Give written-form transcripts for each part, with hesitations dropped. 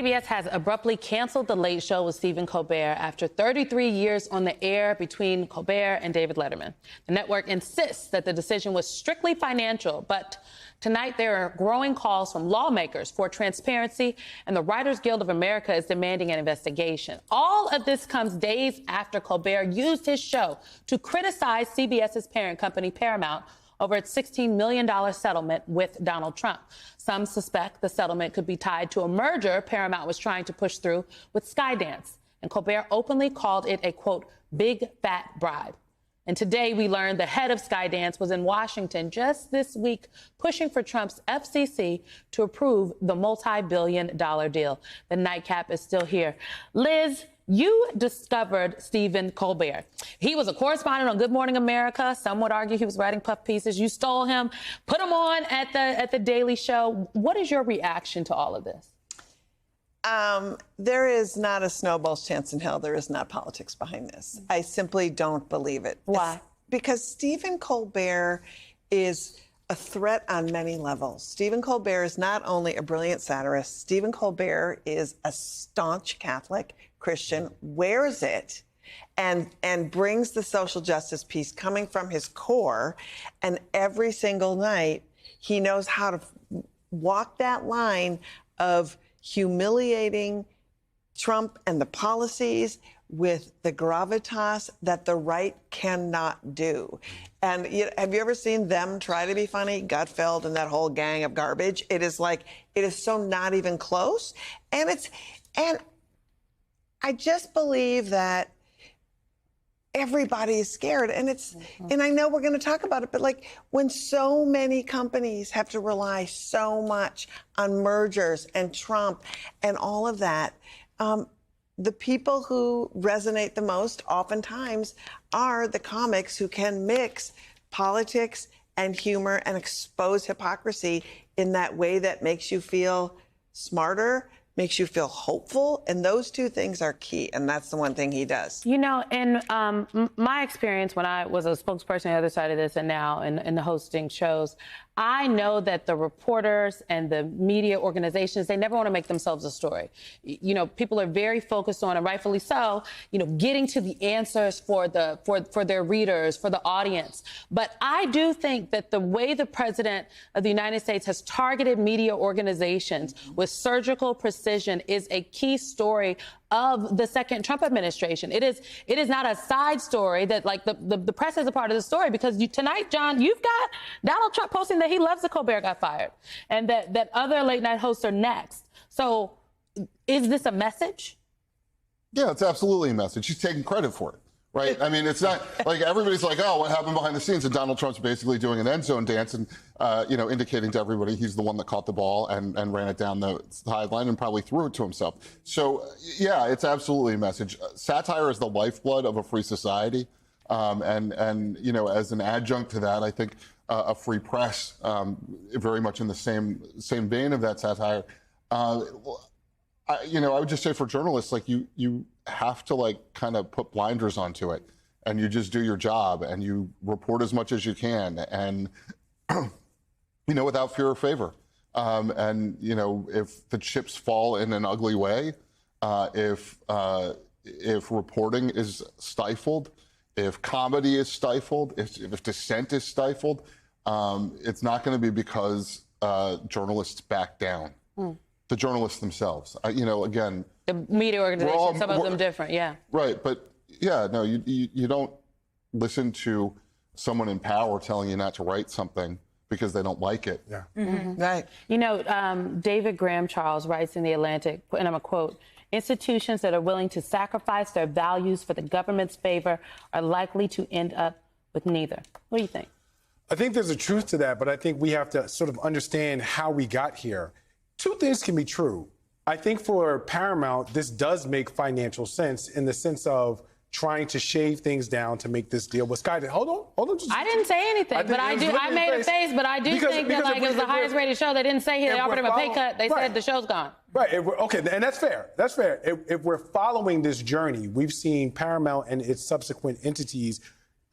CBS has abruptly canceled The Late Show with Stephen Colbert after 33 years on the air between Colbert and David Letterman. The network insists that the decision was strictly financial, but tonight there are growing calls from lawmakers for transparency, and the Writers Guild of America is demanding an investigation. All of this comes days after Colbert used his show to criticize CBS's parent company, Paramount, over its $16 million settlement with Donald Trump. Some suspect the settlement could be tied to a merger Paramount was trying to push through with Skydance. And Colbert openly called it a, quote, big fat bribe. And today we learned the head of Skydance was in Washington just this week pushing for Trump's FCC to approve the multi-billion-dollar deal. The nightcap is still here. Liz, you discovered Stephen Colbert. He was a correspondent on Good Morning America. Some would argue he was writing puff pieces. You stole him, put him on at the Daily Show. What is your reaction to all of this? There is not a snowball's chance in hell there is not politics behind this. I simply don't believe it. Why? Because Stephen Colbert is a threat on many levels. Stephen Colbert is not only a brilliant satirist, Stephen Colbert is a staunch Catholic Christian, wears it, and brings the social justice piece coming from his core. And every single night, he knows how to walk that line of humiliating Trump and the policies with the gravitas that the right cannot do. And have you ever seen them try to be funny? Gutfeld and that whole gang of garbage. It is so not even close. And I just believe that everybody is scared. And and I know we're going to talk about it, but like when so many companies have to rely so much on mergers and Trump and all of that, the people who resonate the most oftentimes are the comics who can mix politics and humor and expose hypocrisy in that way that makes you feel smarter, makes you feel hopeful, and those two things are key, and that's the one thing he does. You know, in my experience when I was a spokesperson on the other side of this and now in the hosting shows, I know that the reporters and the media organizations, they never want to make themselves a story. You know, people are very focused on, and rightfully so, you know, getting to the answers for their readers, for the audience. But I do think that the way the president of the United States has targeted media organizations with surgical precision is a key story of the second Trump administration. It is not a side story that like the press is a part of the story, because tonight, John, you've got Donald Trump posting that he loves that Colbert got fired and that other late night hosts are next. So is this a message? Yeah, it's absolutely a message. He's taking credit for it. Right? I mean, it's not like everybody's like, oh, what happened behind the scenes? And Donald Trump's basically doing an end zone dance and, indicating to everybody he's the one that caught the ball and ran it down the sideline and probably threw it to himself. So, yeah, it's absolutely a message. Satire is the lifeblood of a free society. And as an adjunct to that, I think a free press, very much in the same vein of that satire. I would just say for journalists, like you have to like kind of put blinders onto it, and you just do your job and you report as much as you can, and without fear or favor. If the chips fall in an ugly way, if reporting is stifled, if comedy is stifled, if dissent is stifled, it's not going to be because journalists back down. The journalists themselves, again. The media organizations, some of them different, yeah. Right, but yeah, no, you don't listen to someone in power telling you not to write something because they don't like it. Yeah, right. You know, David Graham Charles writes in The Atlantic, and I'm a quote, institutions that are willing to sacrifice their values for the government's favor are likely to end up with neither. What do you think? I think there's a truth to that, but I think we have to sort of understand how we got here. Two things can be true. I think for Paramount, this does make financial sense in the sense of trying to shave things down to make this deal with Skydance. Hold on. I didn't say anything, but I made a face, but I do think that like it was the highest rated show. They didn't say they offered him a pay cut. They said the show's gone. Right. Okay, and that's fair. That's fair. If we're following this journey, we've seen Paramount and its subsequent entities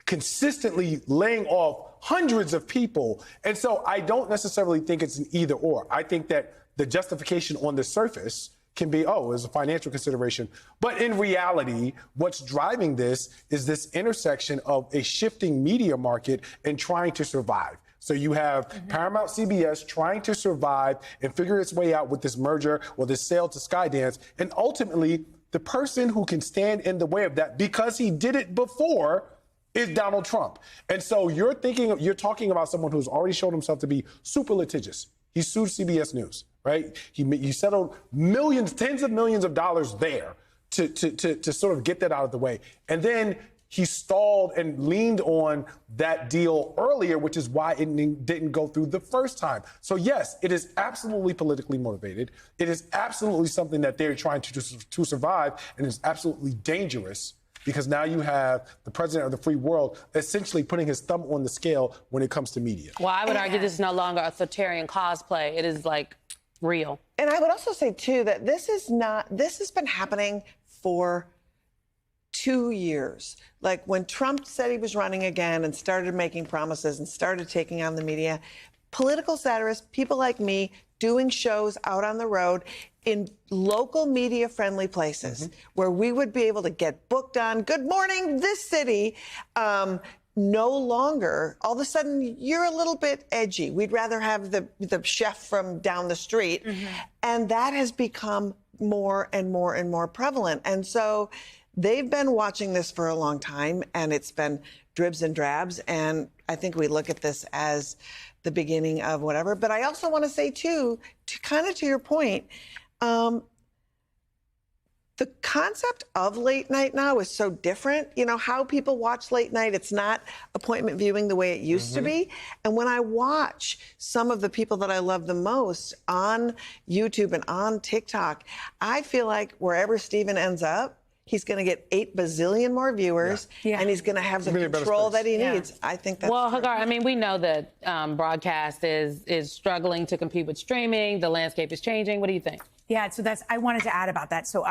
consistently laying off hundreds of people. And so I don't necessarily think it's an either or. I think that the justification on the surface can be, oh, it's a financial consideration. But in reality, what's driving this is this intersection of a shifting media market and trying to survive. So you have Paramount CBS trying to survive and figure its way out with this merger or this sale to Skydance. And ultimately, the person who can stand in the way of that, because he did it before, is Donald Trump. And so you're talking about someone who's already shown himself to be super litigious. He sued CBS News, right? He settled millions, tens of millions of dollars there to sort of get that out of the way. And then he stalled and leaned on that deal earlier, which is why it didn't go through the first time. So yes, it is absolutely politically motivated. It is absolutely something that they're trying to survive, and it's absolutely dangerous because now you have the president of the free world essentially putting his thumb on the scale when it comes to media. Well, I would argue this is no longer authoritarian cosplay. It is like real. And I would also say, too, that this has been happening for 2 years. Like when Trump said he was running again and started making promises and started taking on the media, political satirists, people like me, doing shows out on the road in local media-friendly places where we would be able to get booked on Good Morning This City. No longer, all of a sudden, you're a little bit edgy. We'd rather have the chef from down the street. And that has become more and more and more prevalent. And so they've been watching this for a long time, and it's been dribs and drabs. And I think we look at this as the beginning of whatever. But I also want to say, too, to your point, the concept of late night now is so different. You know, how people watch late night, it's not appointment viewing the way it used to be. And when I watch some of the people that I love the most on YouTube and on TikTok, I feel like wherever Stephen ends up, he's going to get 8 bazillion more viewers, and he's going to have the control that he needs. I think that's well, true. Hagar, I mean, we know that broadcast is struggling to compete with streaming. The landscape is changing. What do you think? Yeah, so I wanted to add about that. So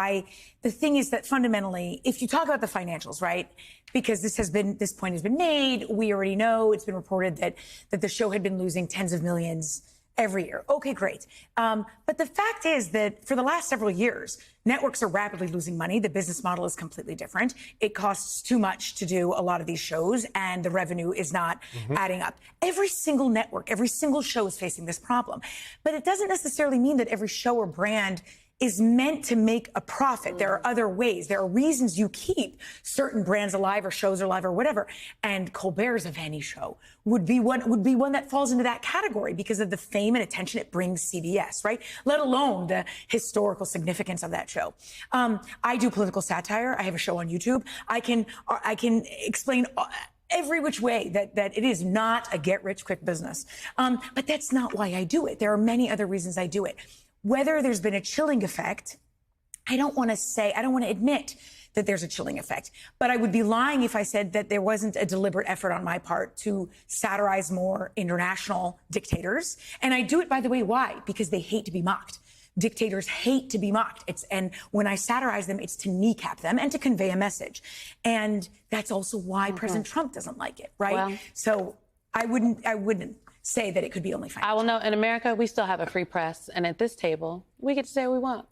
the thing is that fundamentally, if you talk about the financials, right? Because this point has been made, we already know, it's been reported that the show had been losing tens of millions every year. Okay, great. But the fact is that for the last several years, networks are rapidly losing money. The business model is completely different. It costs too much to do a lot of these shows, and the revenue is not adding up. Every single network, every single show is facing this problem. But it doesn't necessarily mean that every show or brand is meant to make a profit. There are other ways. There are reasons you keep certain brands alive or shows alive or whatever. And Colbert's of any show would be one that falls into that category because of the fame and attention it brings CBS, right? Let alone the historical significance of that show. I do political satire. I have a show on YouTube. I can explain every which way that it is not a get-rich-quick business. But that's not why I do it. There are many other reasons I do it. Whether there's been a chilling effect, I don't want to admit that there's a chilling effect. But I would be lying if I said that there wasn't a deliberate effort on my part to satirize more international dictators. And I do it, by the way, why? Because they hate to be mocked. Dictators hate to be mocked. And when I satirize them, it's to kneecap them and to convey a message. And that's also why President Trump doesn't like it, right? Well, so I wouldn't say that it could be only financial. I will know in America, we still have a free press. And at this table, we get to say what we want.